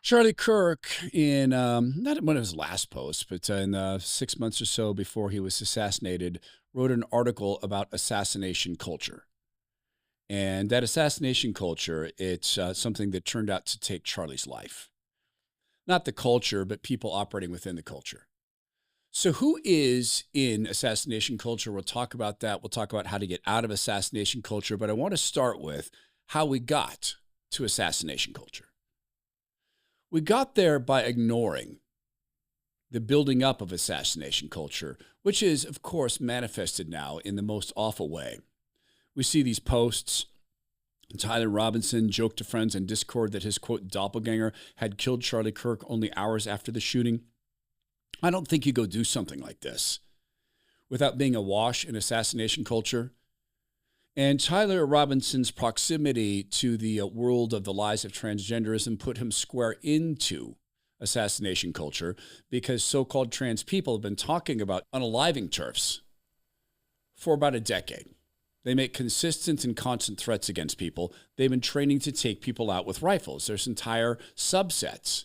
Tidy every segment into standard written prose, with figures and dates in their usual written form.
Charlie Kirk, in not one of his last posts, but in 6 months or so before he was assassinated, wrote an article about assassination culture. And that assassination culture, it's something that turned out to take Charlie's life. Not the culture, but people operating within the culture. So, who is in assassination culture? We'll talk about that. We'll talk about how to get out of assassination culture. But I want to start with how we got to assassination culture. We got there by ignoring the building up of assassination culture, which is, of course, manifested now in the most awful way. We see these posts. Tyler Robinson joked to friends in Discord that his, quote, doppelganger had killed Charlie Kirk only hours after the shooting. I don't think you go do something like this without being awash in assassination culture. And Tyler Robinson's proximity to the world of the lies of transgenderism put him square into assassination culture because so-called trans people have been talking about unaliving TERFs for about a decade. They make consistent and constant threats against people. They've been training to take people out with rifles. There's entire subsets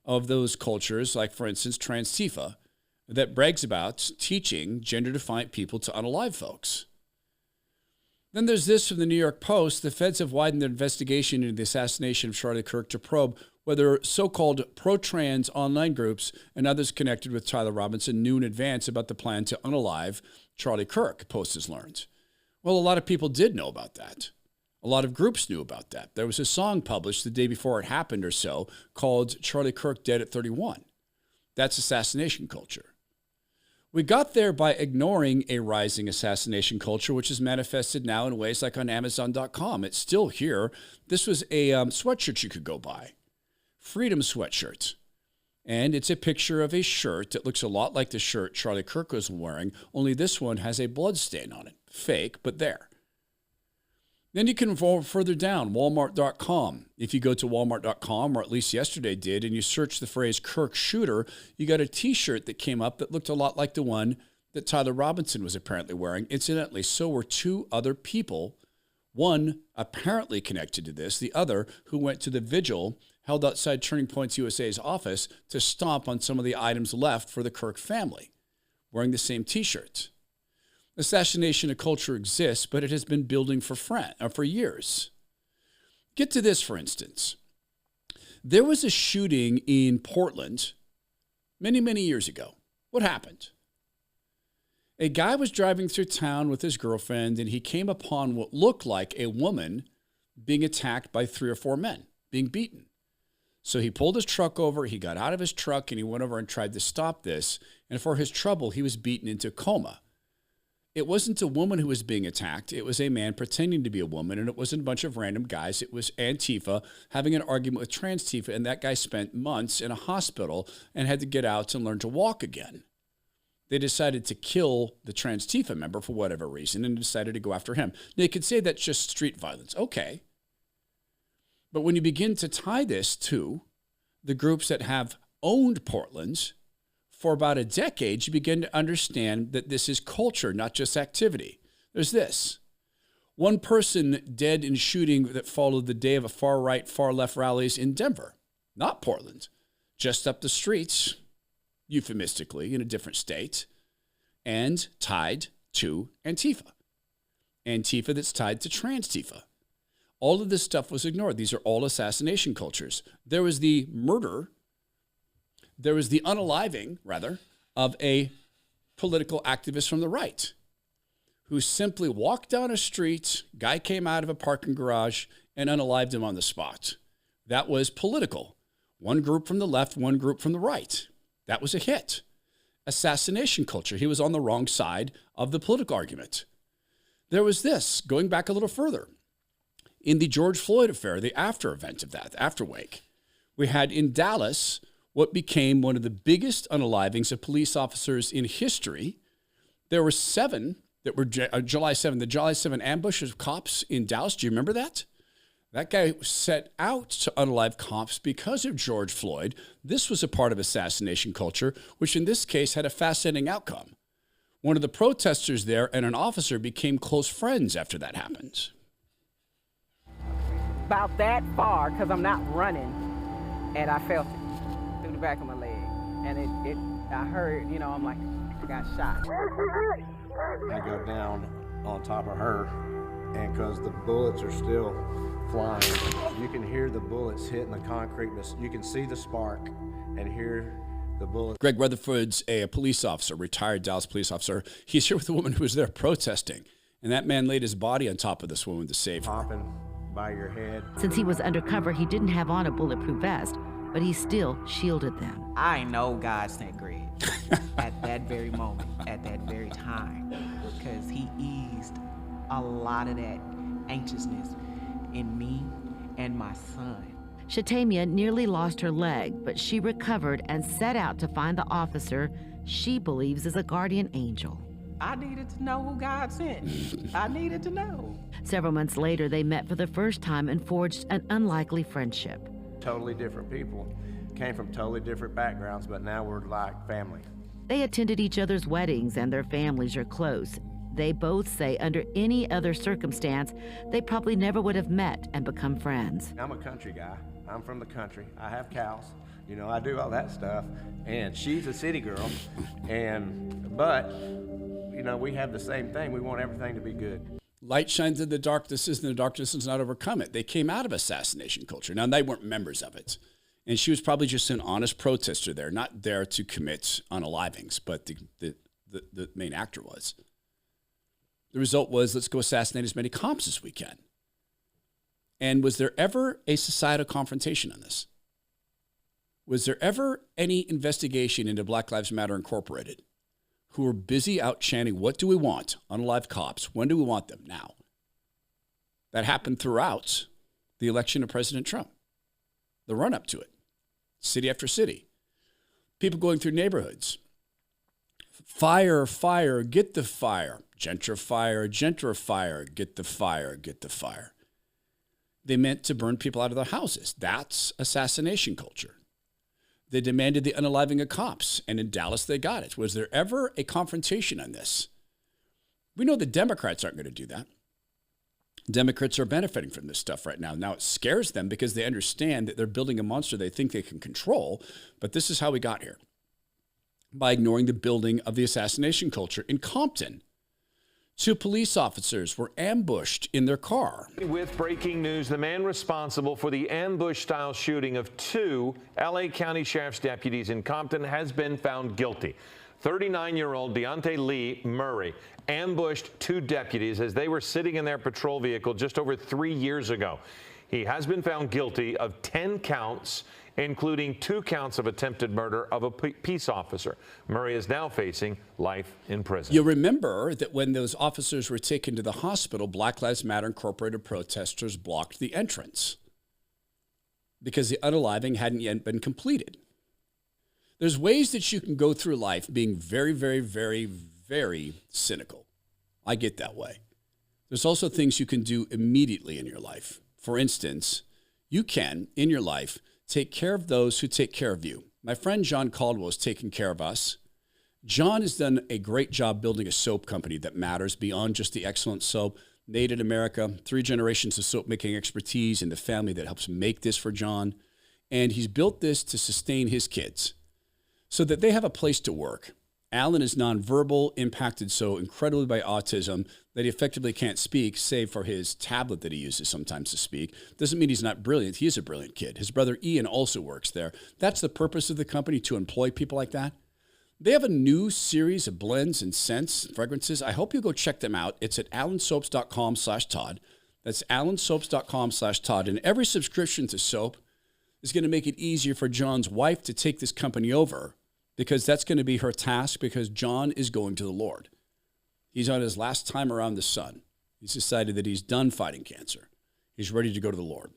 of those cultures, like, for instance, Trans Tifa, that brags about teaching gender-defiant people to unalive folks. Then there's this from the New York Post. The feds have widened their investigation into the assassination of Charlie Kirk to probe whether so-called pro-trans online groups and others connected with Tyler Robinson knew in advance about the plan to unalive Charlie Kirk, Post has learned. Well, a lot of people did know about that. A lot of groups knew about that. There was a song published the day before it happened or so called Charlie Kirk Dead at 31. That's assassination culture. We got there by ignoring a rising assassination culture, which is manifested now in ways like on Amazon.com. It's still here. This was a sweatshirt you could go buy. Freedom sweatshirt. And it's a picture of a shirt that looks a lot like the shirt Charlie Kirk was wearing, only this one has a blood stain on it. Fake, but there. Then you can go further down, Walmart.com. If you go to Walmart.com, or at least yesterday did, and you search the phrase Kirk shooter, you got a t-shirt that came up that looked a lot like the one that Tyler Robinson was apparently wearing. Incidentally, so were two other people, one apparently connected to this, the other who went to the vigil held outside Turning Points USA's office to stomp on some of the items left for the Kirk family, wearing the same t-shirt. Assassination of culture exists, but it has been building for years. Get to this, for instance. There was a shooting in Portland many, many years ago. What happened? A guy was driving through town with his girlfriend, and he came upon what looked like a woman being attacked by 3 or 4 men, being beaten. So he pulled his truck over, he got out of his truck, and he went over and tried to stop this. And for his trouble, he was beaten into a coma. It wasn't a woman who was being attacked. It was a man pretending to be a woman, and it wasn't a bunch of random guys. It was Antifa having an argument with Trans Tifa, and that guy spent months in a hospital and had to get out and learn to walk again. They decided to kill the Trans Tifa member for whatever reason and decided to go after him. Now, you could say that's just street violence. Okay. But when you begin to tie this to the groups that have owned Portland for about a decade, you begin to understand that this is culture, not just activity. There's this. One person dead in shooting that followed the day of a far-right, far-left rallies in Denver, not Portland, just up the streets, euphemistically, in a different state, and tied to Antifa. Antifa that's tied to Trans Tifa. All of this stuff was ignored. These are all assassination cultures. There was the unaliving, rather, of a political activist from the right who simply walked down a street, guy came out of a parking garage, and unalived him on the spot. That was political. One group from the left, one group from the right. That was a hit. Assassination culture. He was on the wrong side of the political argument. There was this, going back a little further. In the George Floyd affair, the after event of that, the after wake, we had in Dallas what became one of the biggest unalivings of police officers in history. There were 7 that were July 7, the July 7 ambush of cops in Dallas. Do you remember that? That guy set out to unalive cops because of George Floyd. This was a part of assassination culture, which in this case had a fascinating outcome. One of the protesters there and an officer became close friends after that happened. About that far, because I'm not running. and I felt it through the back of my leg. And I heard, you know, I'm like, I got shot. I go down on top of her, and because the bullets are still flying, you can hear the bullets hitting the concrete. You can see the spark and hear the bullets. Greg Rutherford's a police officer, retired Dallas police officer. He's here with a woman who was there protesting, and that man laid his body on top of this woman to save her. Popping by your head. Since he was undercover, he didn't have on a bulletproof vest, but he still shielded them. I know God sent Greg at that very moment, at that very time, because he eased a lot of that anxiousness in me and my son. Shatamia nearly lost her leg, but she recovered and set out to find the officer she believes is a guardian angel. I needed to know who God sent. I needed to know. Several months later, they met for the first time and forged an unlikely friendship. Totally different people, came from totally different backgrounds, but now we're like family. They attended each other's weddings and their families are close. They both say under any other circumstance, they probably never would have met and become friends. I'm a country guy. I'm from the country. I have cows. You know, I do all that stuff. And she's a city girl. But, you know, we have the same thing. We want everything to be good. Light shines in the darkness, and the darkness does not overcome it. They came out of assassination culture. Now, they weren't members of it. And she was probably just an honest protester there, not there to commit unalivings, but the main actor was. The result was, let's go assassinate as many cops as we can. And was there ever a societal confrontation on this? Was there ever any investigation into Black Lives Matter Incorporated, who were busy out chanting, what do we want? Unalive cops. When do we want them? Now. That happened throughout the election of President Trump, the run-up to it, city after city. People going through neighborhoods. Fire, fire, get the fire. Gentrifier, gentrifier, get the fire, get the fire. They meant to burn people out of their houses. That's assassination culture. They demanded the unaliving of cops, and in Dallas, they got it. Was there ever a confrontation on this? We know the Democrats aren't going to do that. Democrats are benefiting from this stuff right now. Now it scares them because they understand that they're building a monster they think they can control, but this is how we got here. By ignoring the building of the assassination culture in Compton. 2 police officers were ambushed in their car. With breaking news, the man responsible for the ambush-style shooting of 2 L.A. County Sheriff's deputies in Compton has been found guilty. 39-year-old Deontay Lee Murray ambushed 2 deputies as they were sitting in their patrol vehicle just over 3 years ago. He has been found guilty of 10 counts, including 2 counts of attempted murder of a peace officer. Murray is now facing life in prison. You'll remember that when those officers were taken to the hospital, Black Lives Matter Incorporated protesters blocked the entrance because the unaliving hadn't yet been completed. There's ways that you can go through life being very, very, very, very cynical. I get that way. There's also things you can do immediately in your life. For instance, you can, in your life, take care of those who take care of you. My friend John Caldwell is taking care of us. John has done a great job building a soap company that matters beyond just the excellent soap. Made in America, 3 generations of soap making expertise in the family that helps make this for John. And he's built this to sustain his kids so that they have a place to work. Alan is nonverbal, impacted so incredibly by autism that he effectively can't speak, save for his tablet that he uses sometimes to speak. Doesn't mean he's not brilliant. He is a brilliant kid. His brother Ian also works there. That's the purpose of the company, to employ people like that. They have a new series of blends and scents and fragrances. I hope you go check them out. It's at allensoaps.com/Todd. That's allensoaps.com/Todd. And every subscription to soap is going to make it easier for John's wife to take this company over, because that's going to be her task, because John is going to the Lord. He's on his last time around the sun. He's decided that he's done fighting cancer. He's ready to go to the Lord.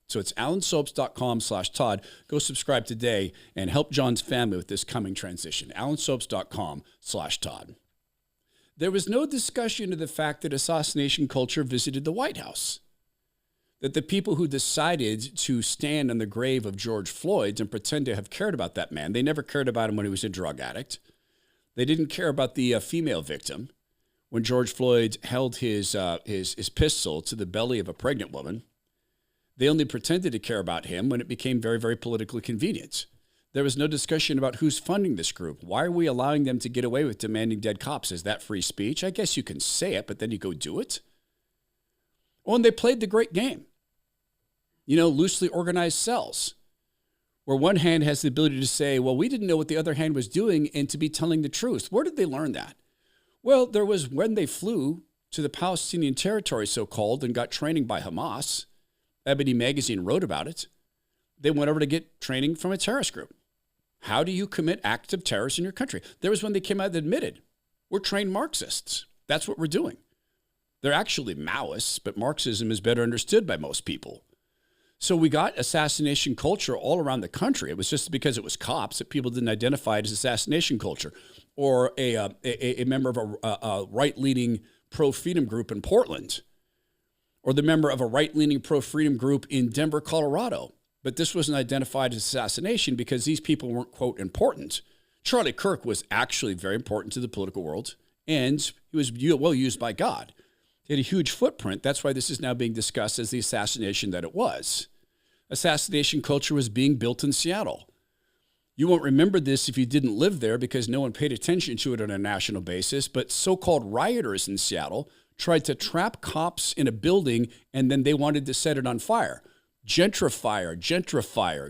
So it's allensoaps.com/Todd. Go subscribe today and help John's family with this coming transition. allensoaps.com/Todd. There was no discussion of the fact that assassination culture visited the White House. That the people who decided to stand on the grave of George Floyd and pretend to have cared about that man, they never cared about him when he was a drug addict. They didn't care about the female victim when George Floyd held his pistol to the belly of a pregnant woman. They only pretended to care about him when it became very, very politically convenient. There was no discussion about who's funding this group. Why are we allowing them to get away with demanding dead cops? Is that free speech? I guess you can say it, but then you go do it. Oh, and they played the great game. Loosely organized cells, where one hand has the ability to say, well, we didn't know what the other hand was doing, and to be telling the truth. Where did they learn that? Well, there was when they flew to the Palestinian territory, so-called, and got training by Hamas. Ebony Magazine wrote about it. They went over to get training from a terrorist group. How do you commit acts of terrorism in your country? There was when they came out and admitted, we're trained Marxists. That's what we're doing. They're actually Maoists, but Marxism is better understood by most people. So we got assassination culture all around the country. It was just because it was cops that people didn't identify it as assassination culture, or a member of a right-leaning pro-freedom group in Portland, or the member of a right-leaning pro-freedom group in Denver, Colorado. But this wasn't identified as assassination because these people weren't, quote, important. Charlie Kirk was actually very important to the political world, and he was well used by God. He had a huge footprint. That's why this is now being discussed as the assassination that it was. Assassination culture was being built in Seattle. You won't remember this if you didn't live there because no one paid attention to it on a national basis, but so-called rioters in Seattle tried to trap cops in a building, and then they wanted to set it on fire. Gentrifier,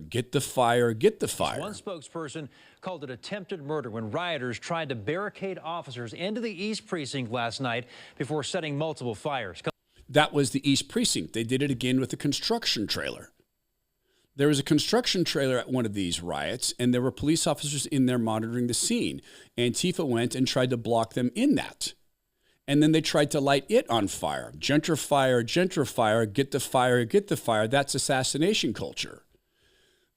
get the fire, get the fire. One spokesperson called it attempted murder when rioters tried to barricade officers into the East Precinct last night before setting multiple fires. That was the East Precinct. They did it again with a construction trailer. There was a construction trailer at one of these riots, and there were police officers in there monitoring the scene. Antifa went and tried to block them in that. And then they tried to light it on fire. Gentrifier, get the fire. That's assassination culture.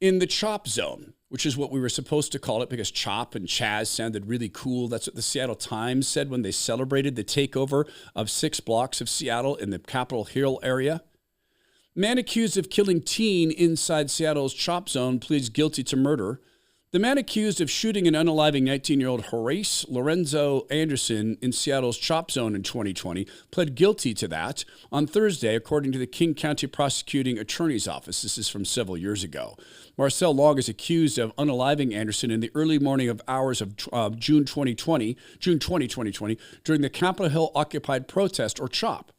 In the CHOP zone, which is what we were supposed to call it because CHOP and Chaz sounded really cool. That's what the Seattle Times said when they celebrated the takeover of 6 blocks of Seattle in the Capitol Hill area. Man accused of killing teen inside Seattle's CHOP zone pleads guilty to murder. The man accused of shooting an unaliving 19-year-old Horace Lorenzo Anderson in Seattle's CHOP zone in 2020 pled guilty to that on Thursday, according to the King County Prosecuting Attorney's Office. This is from several years ago. Marcel Long is accused of unaliving Anderson in the early morning hours of June 2020, during the Capitol Hill Occupied Protest, or CHOP.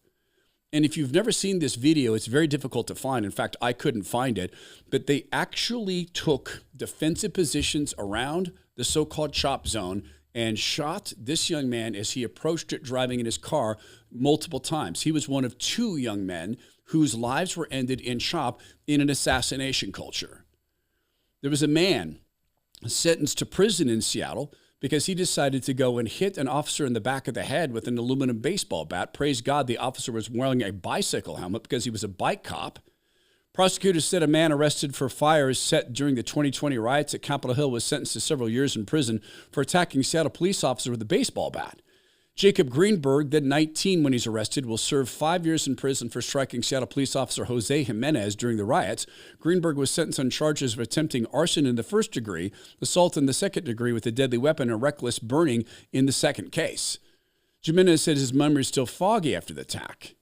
And if you've never seen this video, it's very difficult to find. In fact, I couldn't find it. But they actually took defensive positions around the so-called CHOP zone and shot this young man as he approached it driving in his car multiple times. He was one of 2 young men whose lives were ended in CHOP in an assassination culture. There was a man sentenced to prison in Seattle because he decided to go and hit an officer in the back of the head with an aluminum baseball bat. Praise God, the officer was wearing a bicycle helmet because he was a bike cop. Prosecutors said a man arrested for fires set during the 2020 riots at Capitol Hill was sentenced to several years in prison for attacking Seattle police officer with a baseball bat. Jacob Greenberg, then 19 when he's arrested, will serve 5 years in prison for striking Seattle police officer Jose Jimenez during the riots. Greenberg was sentenced on charges of attempting arson in the first degree, assault in the second degree with a deadly weapon, and reckless burning in the second case. Jimenez said his memory is still foggy after the attack.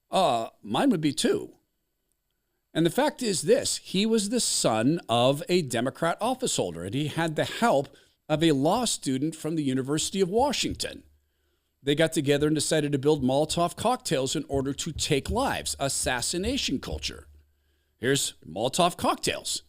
Mine would be too. And the fact is this, he was the son of a Democrat office holder, and he had the help of a law student from the University of Washington. They got together and decided to build Molotov cocktails in order to take lives. Assassination culture. Here's Molotov cocktails.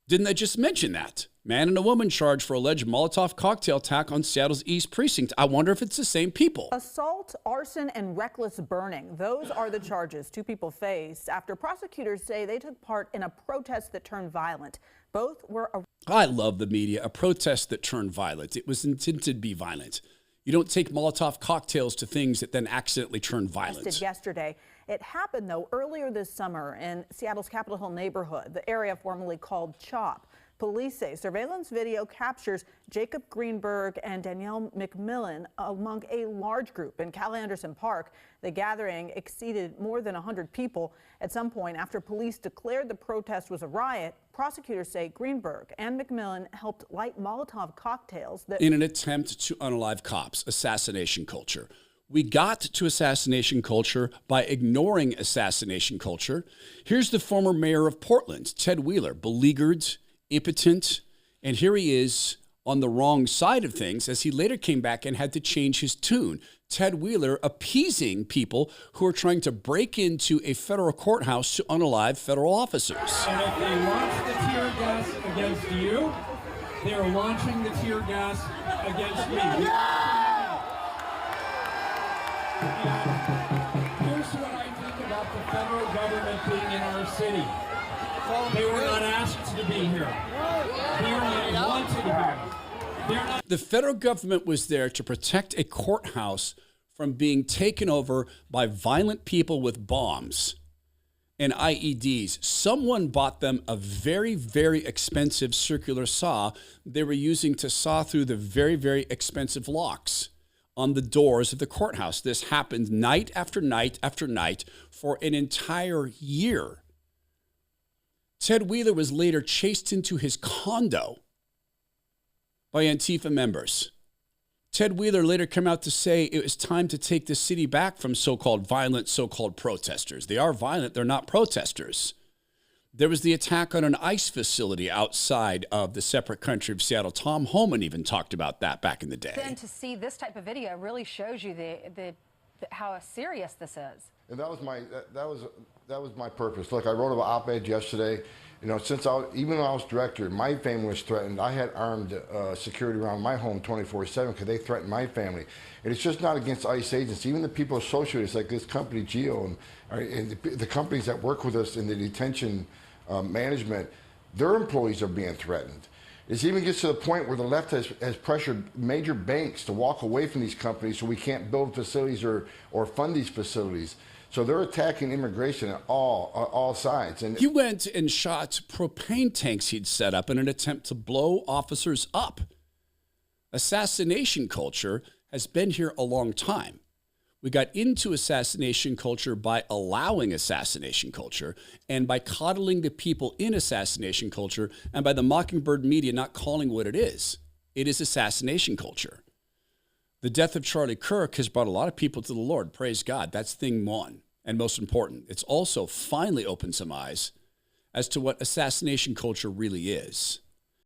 Didn't I just mention that? Man and a woman charged for alleged Molotov cocktail attack on Seattle's East Precinct. I wonder if it's the same people. Assault, arson, and reckless burning. Those are the charges 2 people faced after prosecutors say they took part in a protest that turned violent. Both were I love the media. A protest that turned violent. It was intended to be violent. You don't take Molotov cocktails to things that then accidentally turn violent. Yesterday. It happened, though, earlier this summer in Seattle's Capitol Hill neighborhood, the area formerly called CHOP. Police say surveillance video captures Jacob Greenberg and Danielle McMillan among a large group in Cal Anderson Park. The gathering exceeded more than 100 people. At some point, after police declared the protest was a riot, prosecutors say Greenberg and McMillan helped light Molotov cocktails that... in an attempt to unalive cops, assassination culture. We got to assassination culture by ignoring assassination culture. Here's the former mayor of Portland, Ted Wheeler, beleaguered, impotent, and here he is on the wrong side of things as he later came back and had to change his tune. Ted Wheeler appeasing people who are trying to break into a federal courthouse to unalive federal officers. And if they launch the tear gas against you, they are launching the tear gas against me. And here's what I think about the federal government being in our city. They were not asked to be here. They are not wanted here. The federal government was there to protect a courthouse from being taken over by violent people with bombs and IEDs. Someone bought them a very, very expensive circular saw they were using to saw through the very, very expensive locks on the doors of the courthouse. This happened night after night after night for an entire year. Ted Wheeler was later chased into his condo by Antifa members. Ted Wheeler later came out to say it was time to take the city back from so-called violent, so-called protesters. They are violent, they're not protesters. There was the attack on an ICE facility outside of the separate country of Seattle. Tom Homan even talked about that back in the day. Then to see this type of video really shows you how serious this is. And that was my purpose. Look, I wrote an op-ed yesterday. You know, even though I was director, my family was threatened. I had armed security around my home 24/7 because they threatened my family. And it's just not against ICE agents. Even the people associated, like this company Geo and the companies that work with us in the detention management, their employees are being threatened. It even gets to the point where the left has pressured major banks to walk away from these companies so we can't build facilities or fund these facilities. So they're attacking immigration at all sides. And he went and shot propane tanks he'd set up in an attempt to blow officers up. Assassination culture has been here a long time. We got into assassination culture by allowing assassination culture and by coddling the people in assassination culture and by the Mockingbird media not calling what it is. It is assassination culture. The death of Charlie Kirk has brought a lot of people to the Lord. Praise God. That's thing one. And most important, it's also finally opened some eyes as to what assassination culture really is.